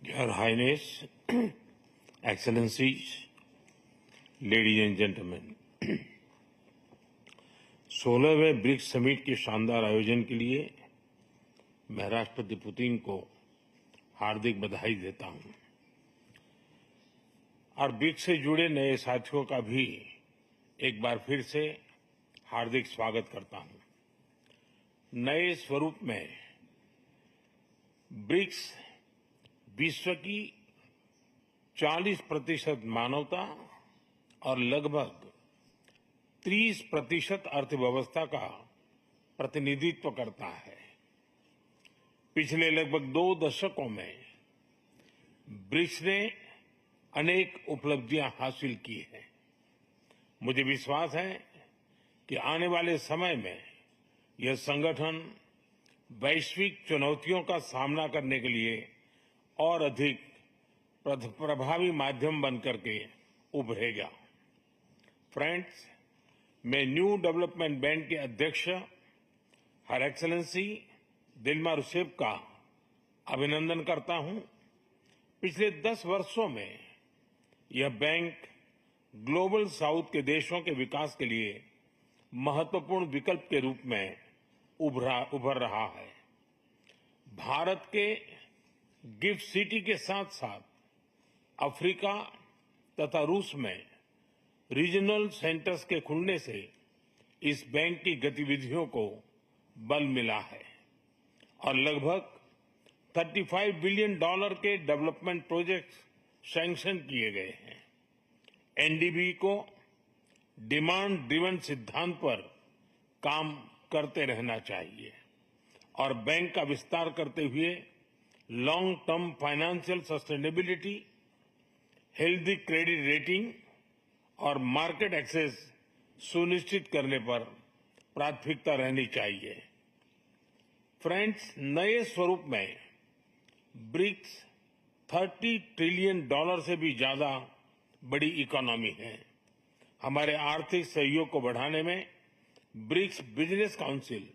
Your Highness, Excellencies, ladies and gentlemen, 16वें BRICS summit के शानदार आयोजन के लिए मैं राष्ट्रपति पुतिन को हार्दिक बधाई देता हूं और ब्रिक्स से जुड़े नए साथियों का भी एक बार फिर से हार्दिक स्वागत करता हूं। नए स्वरूप में ब्रिक्स विश्व की 40% मानवता और लगभग 30% अर्थव्यवस्था का प्रतिनिधित्व करता है। पिछले लगभग 2 दशकों में ब्रिक्स ने अनेक उपलब्धियां हासिल की हैं। मुझे विश्वास है कि आने वाले समय में यह संगठन वैश्विक चुनौतियों का सामना करने के लिए और अधिक प्रभावी माध्यम बनकर के उभरेगा। फ्रेंड्स, मैं न्यू डेवलपमेंट बैंक के अध्यक्ष हर एक्सेलेंसी दिल्मा रूसेफ का अभिनंदन करता हूं। पिछले 10 वर्षों में यह बैंक ग्लोबल साउथ के देशों के विकास के लिए महत्वपूर्ण विकल्प के रूप में उभर रहा है। भारत के गिफ्ट सिटी के साथ साथ अफ्रीका तथा रूस में रीजनल सेंटर्स के खुलने से इस बैंक की गतिविधियों को बल मिला है और लगभग $35 बिलियन के डेवलपमेंट प्रोजेक्ट्स सैंक्शन किए गए हैं। एनडीबी को डिमांड ड्रिवन सिद्धांत पर काम करते रहना चाहिए और बैंक का विस्तार करते हुए long term financial sustainability, healthy credit rating और मार्केट एक्सेस सुनिश्चित करने पर प्राथमिकता रहनी चाहिए। फ्रेंड्स, नए स्वरूप में ब्रिक्स $30 ट्रिलियन से भी ज्यादा बड़ी इकोनॉमी है। हमारे आर्थिक सहयोग को बढ़ाने में ब्रिक्स बिजनेस काउंसिल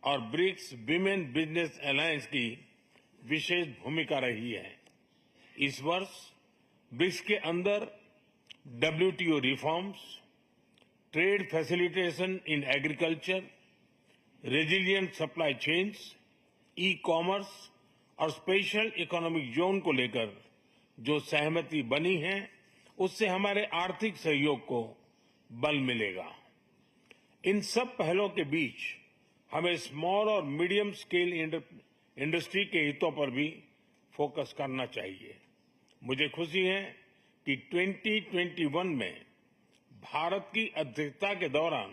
और ब्रिक्स विमेन बिजनेस अलायंस की विशेष भूमिका रही है। इस वर्ष ब्रिक्स के अंदर WTO reforms, trade facilitation in agriculture, resilient supply chains, e commerce और स्पेशल इकोनॉमिक जोन को लेकर जो सहमति बनी है, उससे हमारे आर्थिक सहयोग को बल मिलेगा। इन सब पहलों के बीच हमें स्मॉल और मीडियम स्केल इंडस्ट्री के हितों पर भी फोकस करना चाहिए। मुझे खुशी है कि 2021 में भारत की अध्यक्षता के दौरान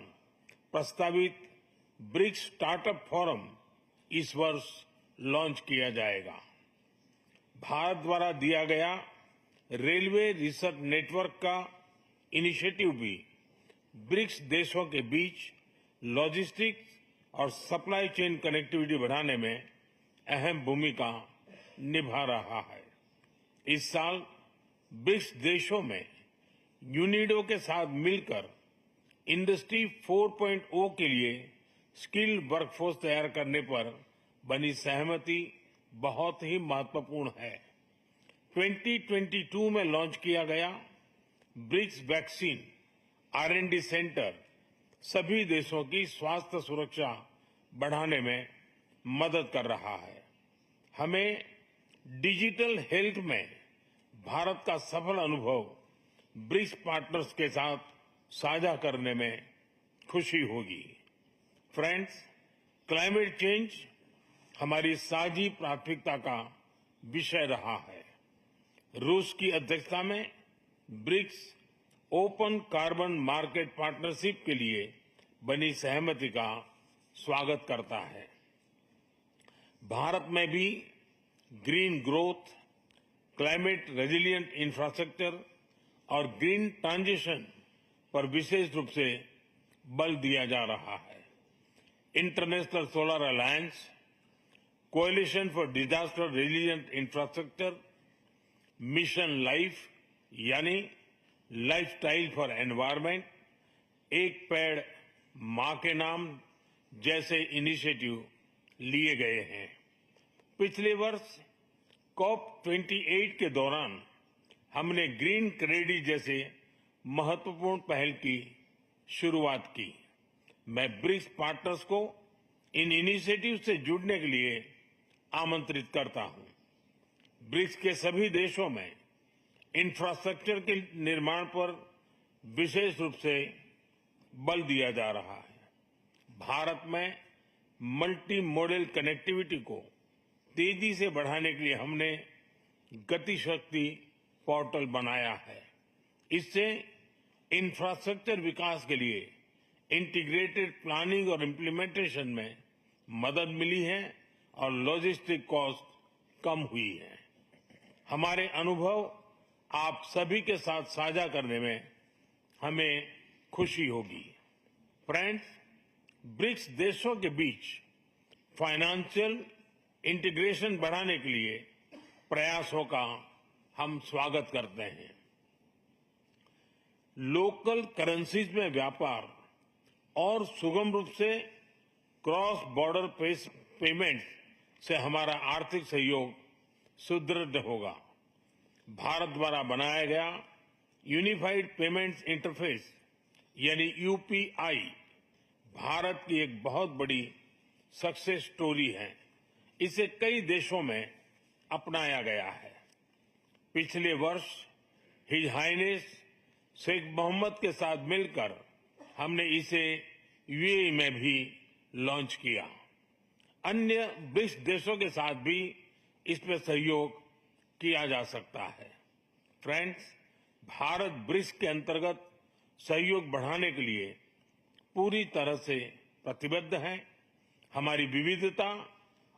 प्रस्तावित ब्रिक्स स्टार्टअप फोरम इस वर्ष लॉन्च किया जाएगा। भारत द्वारा दिया गया रेलवे रिसर्च नेटवर्क का इनिशिएटिव भी ब्रिक्स देशों के बीच लॉजिस्टिक्स और सप्लाई चेन कनेक्टिविटी बढ़ाने में अहम भूमिका निभा रहा है। इस साल ब्रिक्स देशों में यूनिडो के साथ मिलकर इंडस्ट्री 4.0 के लिए स्किल्ड वर्कफोर्स तैयार करने पर बनी सहमति बहुत ही महत्वपूर्ण है। 2022 में लॉन्च किया गया ब्रिक्स वैक्सीन R&D सेंटर सभी देशों की स्वास्थ्य सुरक्षा बढ़ाने में मदद कर रहा है। हमें डिजिटल हेल्थ में भारत का सफल अनुभव ब्रिक्स पार्टनर्स के साथ साझा करने में खुशी होगी। फ्रेंड्स, क्लाइमेट चेंज हमारी साझी प्राथमिकता का विषय रहा है। रूस की अध्यक्षता में BRICS open carbon market partnership के लिए बनी सहमति का स्वागत करता है। भारत में भी green growth, climate resilient infrastructure और ग्रीन ट्रांजिशन पर विशेष रूप से बल दिया जा रहा है। International solar alliance, coalition for disaster resilient infrastructure, mission life यानी लाइफस्टाइल फॉर एनवायरमेंट, एक पेड़ मां के नाम जैसे इनिशिएटिव लिए गए हैं। पिछले वर्ष COP28 के दौरान हमने ग्रीन क्रेडिट जैसे महत्वपूर्ण पहल की शुरुआत की। मैं ब्रिक्स पार्टनर्स को इन इनिशिएटिव से जुड़ने के लिए आमंत्रित करता हूं। ब्रिक्स के सभी देशों में इंफ्रास्ट्रक्चर के निर्माण पर विशेष रूप से बल दिया जा रहा है। भारत में मल्टी मॉडल कनेक्टिविटी को तेजी से बढ़ाने के लिए हमने गति शक्ति पोर्टल बनाया है। इससे इंफ्रास्ट्रक्चर विकास के लिए इंटीग्रेटेड प्लानिंग और इम्प्लीमेंटेशन में मदद मिली है और लॉजिस्टिक कॉस्ट कम हुई है। हमारे अनुभव आप सभी के साथ साझा करने में हमें खुशी होगी। फ्रेंड्स, ब्रिक्स देशों के बीच फाइनेंशियल इंटीग्रेशन बढ़ाने के लिए प्रयासों का हम स्वागत करते हैं। लोकल करेंसीज में व्यापार और सुगम रूप से क्रॉस बॉर्डर पेमेंट से हमारा आर्थिक सहयोग सुदृढ़ होगा। भारत द्वारा बनाया गया यूनिफाइड पेमेंट्स इंटरफेस यानी यूपीआई भारत की एक बहुत बड़ी सक्सेस स्टोरी है। इसे कई देशों में अपनाया गया है। पिछले वर्ष हिज हाइनेस शेख मोहम्मद के साथ मिलकर हमने इसे यूएई में भी लॉन्च किया। अन्य ब्रिक्स देशों के साथ भी इसमें सहयोग किया जा सकता है। फ्रेंड्स, भारत ब्रिक्स के अंतर्गत सहयोग बढ़ाने के लिए पूरी तरह से प्रतिबद्ध है। हमारी विविधता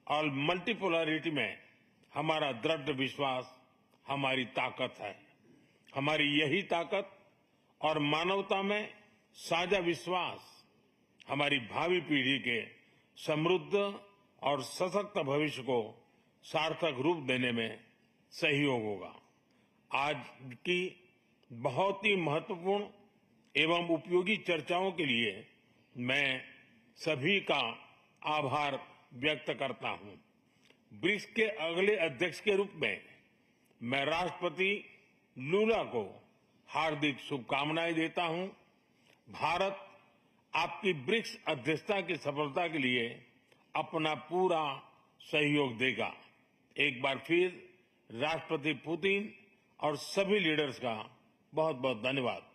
और मल्टीपोलरिटी में हमारा दृढ़ विश्वास हमारी ताकत है। हमारी यही ताकत और मानवता में साझा विश्वास हमारी भावी पीढ़ी के समृद्ध और सशक्त भविष्य को सार्थक रूप देने में सहयोग होगा। आज की बहुत ही महत्वपूर्ण एवं उपयोगी चर्चाओं के लिए मैं सभी का आभार व्यक्त करता हूं। ब्रिक्स के अगले अध्यक्ष के रूप में मैं राष्ट्रपति लूला को हार्दिक शुभकामनाएं देता हूं। भारत आपकी ब्रिक्स अध्यक्षता की सफलता के लिए अपना पूरा सहयोग देगा। एक बार फिर राष्ट्रपति पुतिन और सभी लीडर्स का बहुत बहुत धन्यवाद।